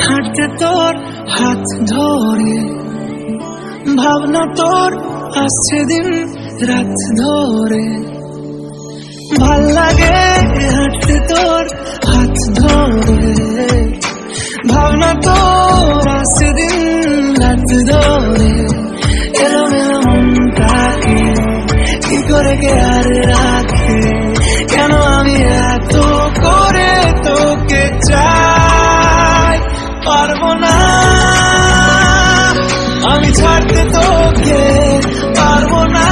হাঁটতে তোর হাত ধরে, ভাবনা তোর আসছে দিন রাত ধরে। ভাল লাগে হাঁটতে তোর হাত ধরে, ভাবনা তোর আসছে দিন রাত ধরে। এলোমেলো মনটাকে কি করে কে আর রাখে, কেন আমি এত করে তোকে চাই। পারবো না আমি ছাড়তে তোকে, পারবো না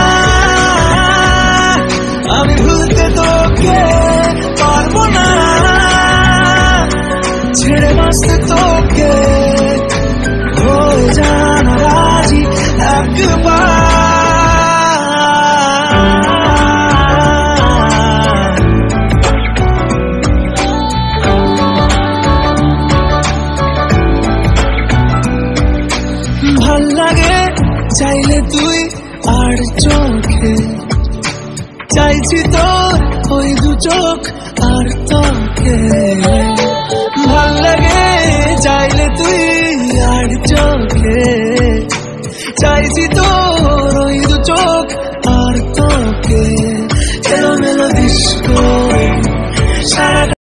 আমি ভুলতে তোকে, পারবো না ছেড়ে বাঁচতে তোকে। হয়ে জানা রাজি একবার, ভাল লাগে চাইলে তুই আর চোখে, চাইছি তোর ওই দু চোখ আর তোকে।